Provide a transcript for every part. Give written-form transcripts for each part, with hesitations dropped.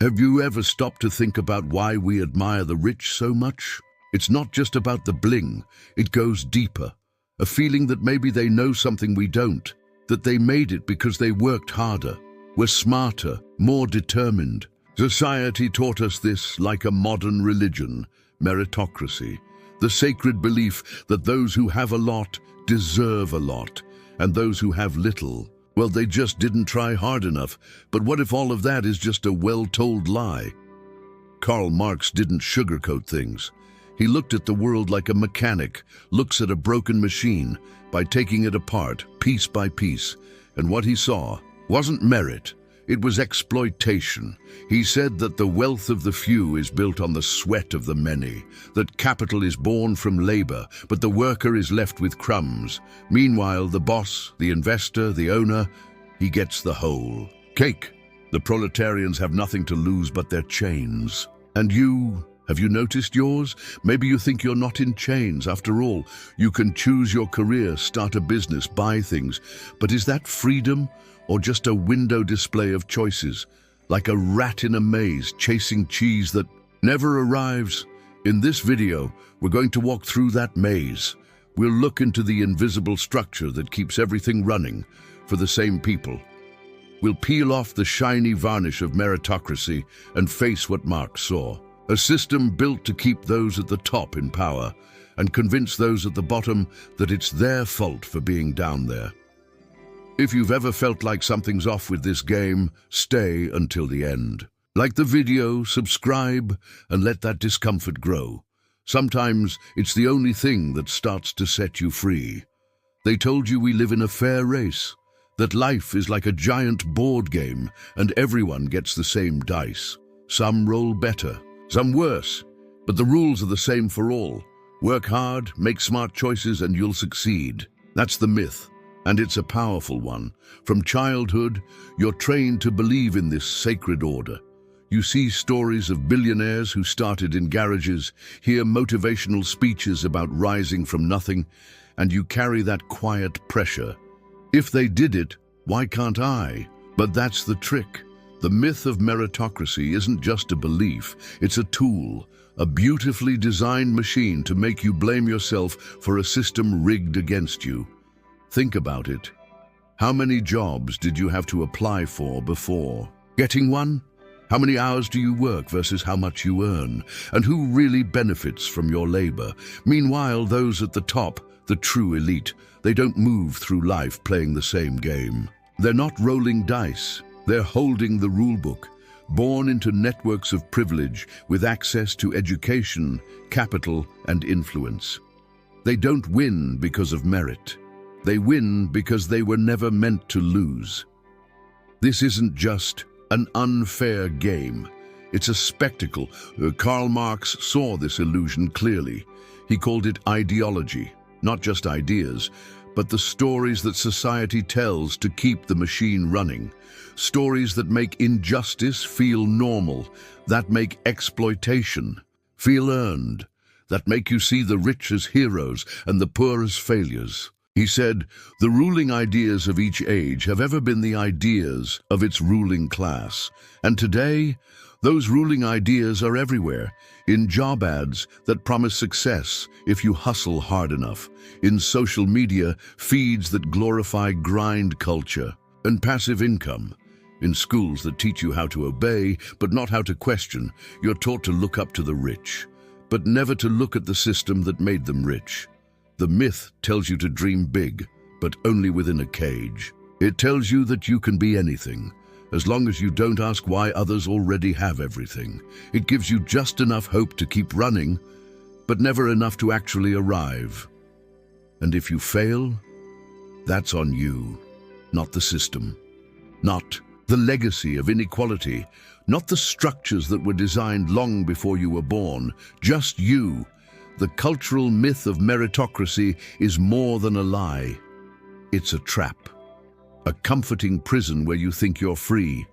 Have you ever stopped to think about why we admire the rich so much? It's not just about the bling, it goes deeper. A feeling that maybe they know something we don't, that they made it because they worked harder, were smarter, more determined. Society taught us this like a modern religion, meritocracy, the sacred belief that those who have a lot deserve a lot, and those who have little, well, they just didn't try hard enough. But what if all of that is just a well-told lie? Karl Marx didn't sugarcoat things. He looked at the world like a mechanic looks at a broken machine by taking it apart, piece by piece. And what he saw wasn't merit, it was exploitation. He said that the wealth of the few is built on the sweat of the many, that capital is born from labor, but the worker is left with crumbs. Meanwhile, the boss, the investor, the owner, he gets the whole cake. The proletarians have nothing to lose but their chains. And you, have you noticed yours? Maybe you think you're not in chains. After all, you can choose your career, start a business, buy things. But is that freedom? Or just a window display of choices, like a rat in a maze chasing cheese that never arrives? In this video, we're going to walk through that maze. We'll look into the invisible structure that keeps everything running for the same people. We'll peel off the shiny varnish of meritocracy and face what Marx saw. A system built to keep those at the top in power and convince those at the bottom that it's their fault for being down there. If you've ever felt like something's off with this game, stay until the end. Like the video, subscribe, and let that discomfort grow. Sometimes it's the only thing that starts to set you free. They told you we live in a fair race, that life is like a giant board game and everyone gets the same dice. Some roll better, some worse, but the rules are the same for all. Work hard, make smart choices, and you'll succeed. That's the myth. And it's a powerful one. From childhood, you're trained to believe in this sacred order. You see stories of billionaires who started in garages, hear motivational speeches about rising from nothing, and you carry that quiet pressure. If they did it, why can't I? But that's the trick. The myth of meritocracy isn't just a belief, it's a tool, a beautifully designed machine to make you blame yourself for a system rigged against you. Think about it. How many jobs did you have to apply for before getting one? How many hours do you work versus how much you earn? And who really benefits from your labor? Meanwhile, those at the top, the true elite, they don't move through life playing the same game. They're not rolling dice. They're holding the rulebook, born into networks of privilege with access to education, capital, and influence. They don't win because of merit. They win because they were never meant to lose. This isn't just an unfair game. It's a spectacle. Karl Marx saw this illusion clearly. He called it ideology, not just ideas, but the stories that society tells to keep the machine running. Stories that make injustice feel normal, that make exploitation feel earned, that make you see the rich as heroes and the poor as failures. He said, the ruling ideas of each age have ever been the ideas of its ruling class. And today, those ruling ideas are everywhere, in job ads that promise success if you hustle hard enough, in social media feeds that glorify grind culture and passive income, in schools that teach you how to obey but not how to question. You're taught to look up to the rich, but never to look at the system that made them rich. The myth tells you to dream big, but only within a cage. It tells you that you can be anything, as long as you don't ask why others already have everything. It gives you just enough hope to keep running, but never enough to actually arrive. And if you fail, that's on you, not the system, not the legacy of inequality, not the structures that were designed long before you were born, just you. The cultural myth of meritocracy is more than a lie. It's a trap, a comforting prison where you think you're free,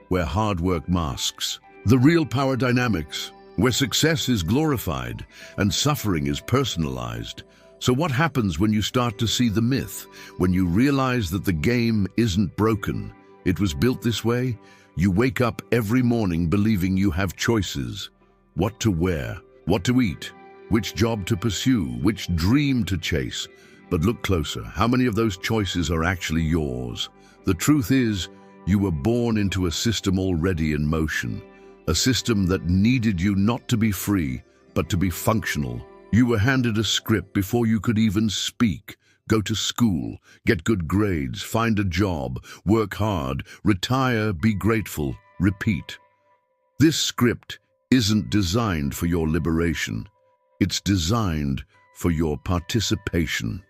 where hard work masks the real power dynamics, where success is glorified and suffering is personalized. So what happens when you start to see the myth, when you realize that the game isn't broken, it was built this way? You wake up every morning believing you have choices. What to wear, what to eat, which job to pursue, which dream to chase. But look closer. How many of those choices are actually yours? The truth is, you were born into a system already in motion. A system that needed you not to be free, but to be functional. You were handed a script before you could even speak. Go to school, get good grades, find a job, work hard, retire, be grateful, repeat. This script isn't designed for your liberation. It's designed for your participation.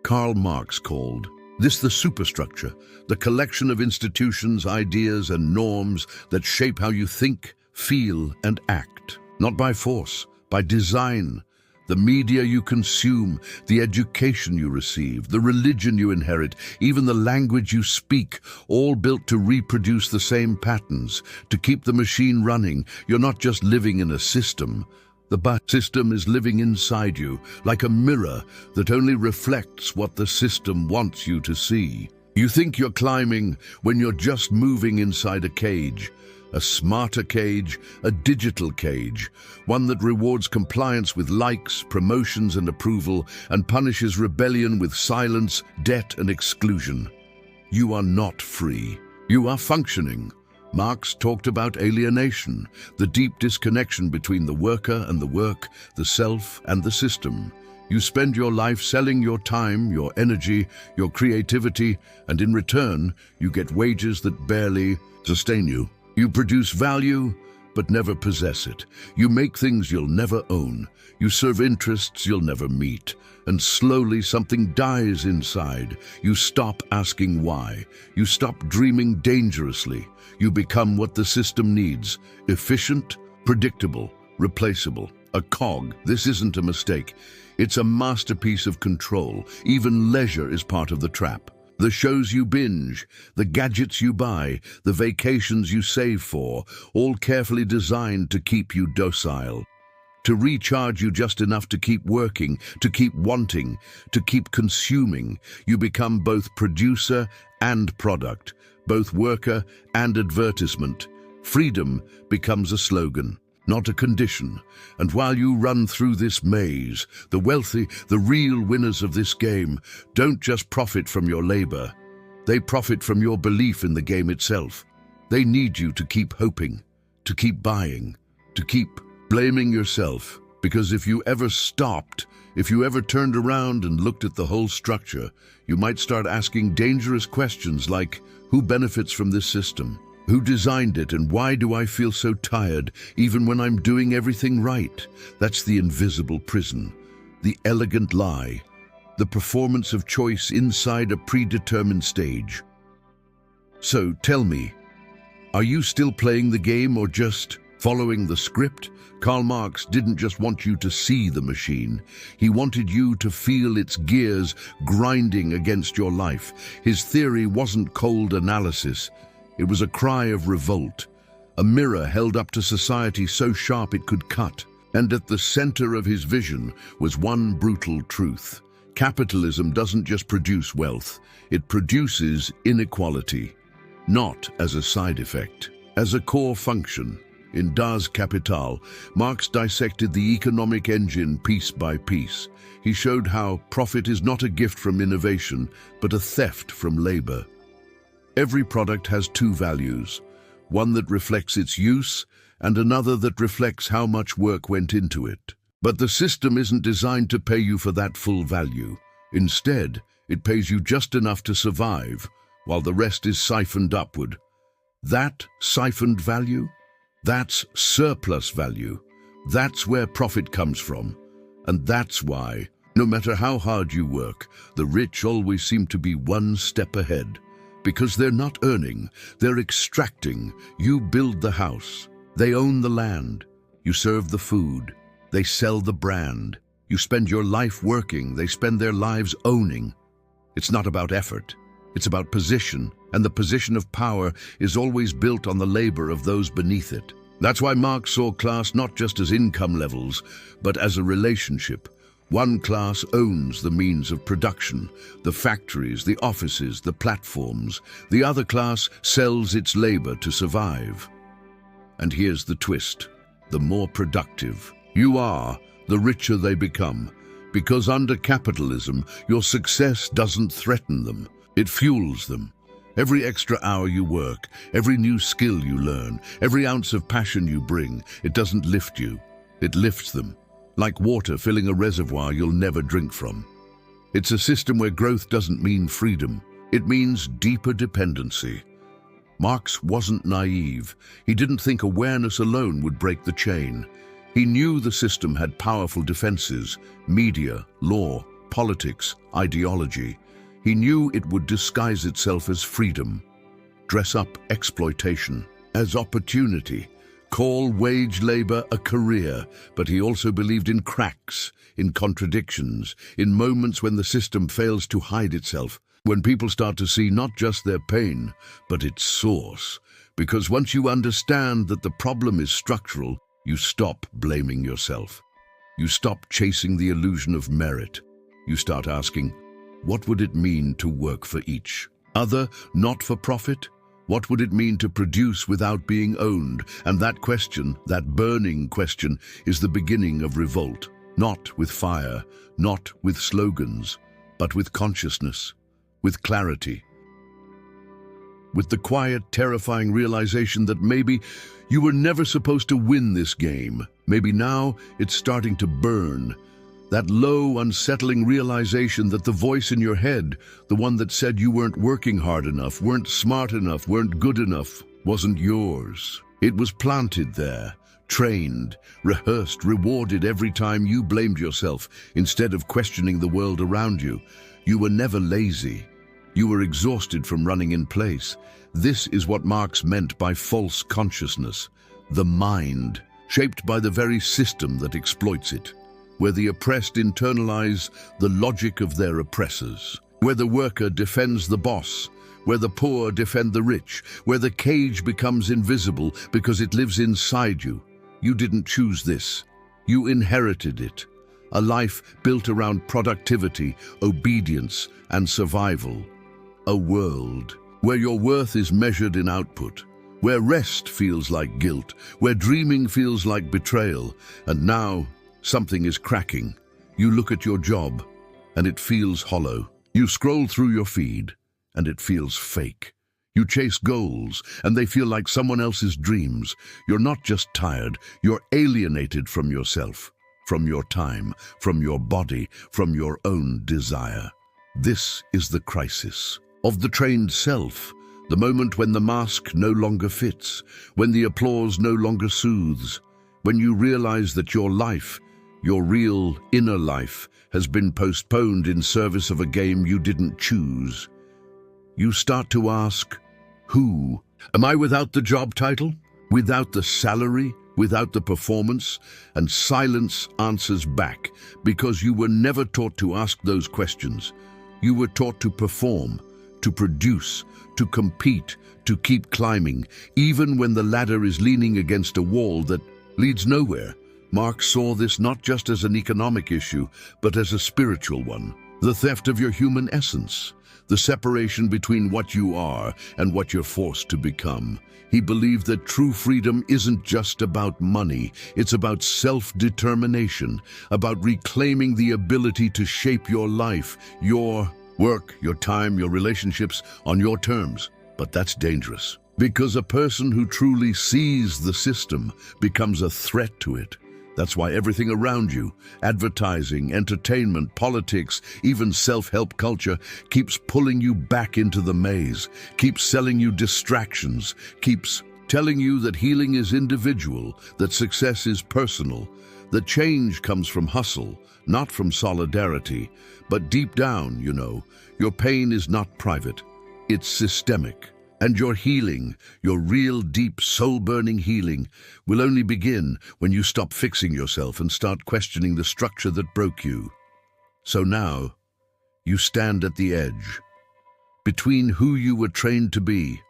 Karl Marx called this the superstructure, the collection of institutions, ideas, and norms that shape how you think, feel, and act. Not by force, by design. The media you consume, the education you receive, the religion you inherit, even the language you speak, all built to reproduce the same patterns, to keep the machine running. You're not just living in a system. The system is living inside you, like a mirror that only reflects what the system wants you to see. You think you're climbing when you're just moving inside a cage. A smarter cage, a digital cage, one that rewards compliance with likes, promotions, and approval, and punishes rebellion with silence, debt, and exclusion. You are not free. You are functioning. Marx talked about alienation, the deep disconnection between the worker and the work, the self and the system. You spend your life selling your time, your energy, your creativity, and in return, you get wages that barely sustain you. You produce value, but never possess it. You make things you'll never own. You serve interests you'll never meet. And slowly something dies inside. You stop asking why. You stop dreaming dangerously. You become what the system needs: efficient, predictable, replaceable. A cog. This isn't a mistake. It's a masterpiece of control. Even leisure is part of the trap. The shows you binge, the gadgets you buy, the vacations you save for, all carefully designed to keep you docile. To recharge you just enough to keep working, to keep wanting, to keep consuming. You become both producer and product, both worker and advertisement. Freedom becomes a slogan, not a condition. And while you run through this maze, the wealthy, the real winners of this game, don't just profit from your labor. They profit from your belief in the game itself. They need you to keep hoping, to keep buying, to keep blaming yourself. Because if you ever stopped, if you ever turned around and looked at the whole structure, you might start asking dangerous questions like, who benefits from this system? Who designed it, and why do I feel so tired even when I'm doing everything right? That's the invisible prison, the elegant lie, the performance of choice inside a predetermined stage. So tell me, are you still playing the game or just following the script? Karl Marx didn't just want you to see the machine. He wanted you to feel its gears grinding against your life. His theory wasn't cold analysis. It was a cry of revolt, a mirror held up to society so sharp it could cut. And at the center of his vision was one brutal truth. Capitalism doesn't just produce wealth, it produces inequality. Not as a side effect, as a core function. In Das Kapital, Marx dissected the economic engine piece by piece. He showed how profit is not a gift from innovation, but a theft from labor. Every product has two values, one that reflects its use and another that reflects how much work went into it. But the system isn't designed to pay you for that full value. Instead, it pays you just enough to survive, while the rest is siphoned upward. That siphoned value? That's surplus value. That's where profit comes from. And that's why, no matter how hard you work, the rich always seem to be one step ahead. Because they're not earning, they're extracting. You build the house. They own the land. You serve the food. They sell the brand. You spend your life working. They spend their lives owning. It's not about effort. It's about position. And the position of power is always built on the labor of those beneath it. That's why Marx saw class not just as income levels, but as a relationship. One class owns the means of production, the factories, the offices, the platforms. The other class sells its labor to survive. And here's the twist: the more productive you are, the richer they become. Because under capitalism, your success doesn't threaten them, it fuels them. Every extra hour you work, every new skill you learn, every ounce of passion you bring, it doesn't lift you, it lifts them. Like water filling a reservoir you'll never drink from. It's a system where growth doesn't mean freedom, it means deeper dependency. Marx wasn't naive. He didn't think awareness alone would break the chain. He knew the system had powerful defenses: media, law, politics, ideology. He knew it would disguise itself as freedom, dress up exploitation as opportunity, call wage labor a career. But he also believed in cracks, in contradictions, in moments when the system fails to hide itself, when people start to see not just their pain, but its source. Because once you understand that the problem is structural, you stop blaming yourself. You stop chasing the illusion of merit. You start asking, what would it mean to work for each other, not for profit? What would it mean to produce without being owned? And that question, that burning question, is the beginning of revolt. Not with fire, not with slogans, but with consciousness, with clarity. With the quiet, terrifying realization that maybe you were never supposed to win this game. Maybe now it's starting to burn. That low, unsettling realization that the voice in your head, the one that said you weren't working hard enough, weren't smart enough, weren't good enough, wasn't yours. It was planted there, trained, rehearsed, rewarded every time you blamed yourself instead of questioning the world around you. You were never lazy. You were exhausted from running in place. This is what Marx meant by false consciousness, the mind, shaped by the very system that exploits it, where the oppressed internalize the logic of their oppressors, where the worker defends the boss, where the poor defend the rich, where the cage becomes invisible because it lives inside you. You didn't choose this. You inherited it. A life built around productivity, obedience, and survival. A world where your worth is measured in output, where rest feels like guilt, where dreaming feels like betrayal. And now, something is cracking. You look at your job, and it feels hollow. You scroll through your feed, and it feels fake. You chase goals, and they feel like someone else's dreams. You're not just tired, you're alienated from yourself, from your time, from your body, from your own desire. This is the crisis of the trained self, the moment when the mask no longer fits, when the applause no longer soothes, when you realize that your life, your real inner life, has been postponed in service of a game you didn't choose. You start to ask, who? Am I without the job title? Without the salary? Without the performance? And silence answers back, because you were never taught to ask those questions. You were taught to perform, to produce, to compete, to keep climbing, even when the ladder is leaning against a wall that leads nowhere. Marx saw this not just as an economic issue, but as a spiritual one. The theft of your human essence, the separation between what you are and what you're forced to become. He believed that true freedom isn't just about money, it's about self-determination, about reclaiming the ability to shape your life, your work, your time, your relationships on your terms. But that's dangerous, because a person who truly sees the system becomes a threat to it. That's why everything around you, advertising, entertainment, politics, even self-help culture, keeps pulling you back into the maze, keeps selling you distractions, keeps telling you that healing is individual, that success is personal, that change comes from hustle, not from solidarity. But deep down, you know, your pain is not private, it's systemic. And your healing, your real deep soul-burning healing, will only begin when you stop fixing yourself and start questioning the structure that broke you. So now, you stand at the edge, between who you were trained to be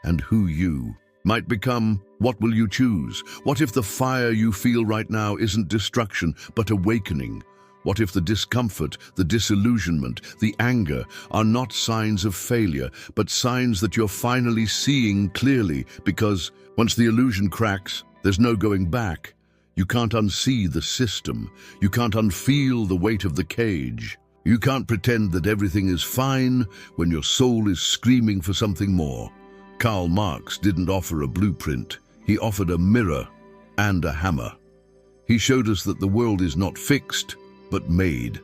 and who you might become. What will you choose? What if the fire you feel right now isn't destruction, but awakening? What if the discomfort, the disillusionment, the anger are not signs of failure, but signs that you're finally seeing clearly? Because once the illusion cracks, there's no going back. You can't unsee the system. You can't unfeel the weight of the cage. You can't pretend that everything is fine when your soul is screaming for something more. Karl Marx didn't offer a blueprint. He offered a mirror and a hammer. He showed us that the world is not fixed, but made.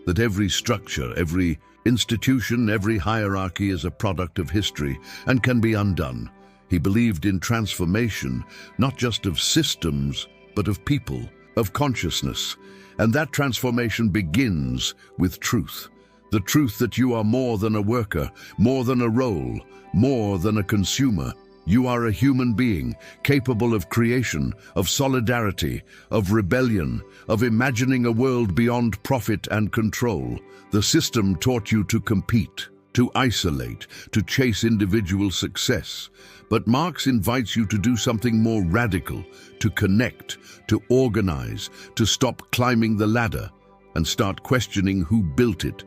That every structure, every institution, every hierarchy is a product of history and can be undone. He believed in transformation, not just of systems, but of people, of consciousness. And that transformation begins with truth. The truth that you are more than a worker, more than a role, more than a consumer. You are a human being, capable of creation, of solidarity, of rebellion, of imagining a world beyond profit and control. The system taught you to compete, to isolate, to chase individual success. But Marx invites you to do something more radical, to connect, to organize, to stop climbing the ladder and start questioning who built it.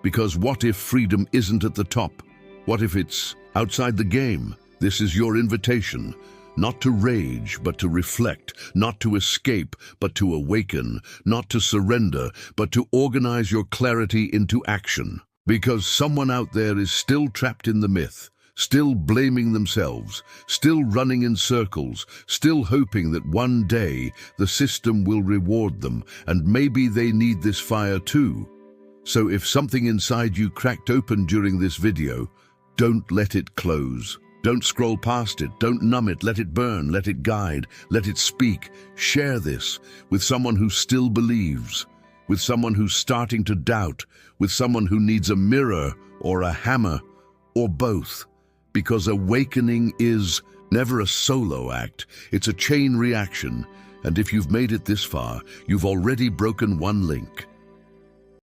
Because what if freedom isn't at the top? What if it's outside the game? This is your invitation, not to rage, but to reflect, not to escape, but to awaken, not to surrender, but to organize your clarity into action. Because someone out there is still trapped in the myth, still blaming themselves, still running in circles, still hoping that one day the system will reward them, and maybe they need this fire too. So if something inside you cracked open during this video, don't let it close. Don't scroll past it, don't numb it, let it burn, let it guide, let it speak. Share this with someone who still believes, with someone who's starting to doubt, with someone who needs a mirror or a hammer, or both. Because awakening is never a solo act, it's a chain reaction. And if you've made it this far, you've already broken one link.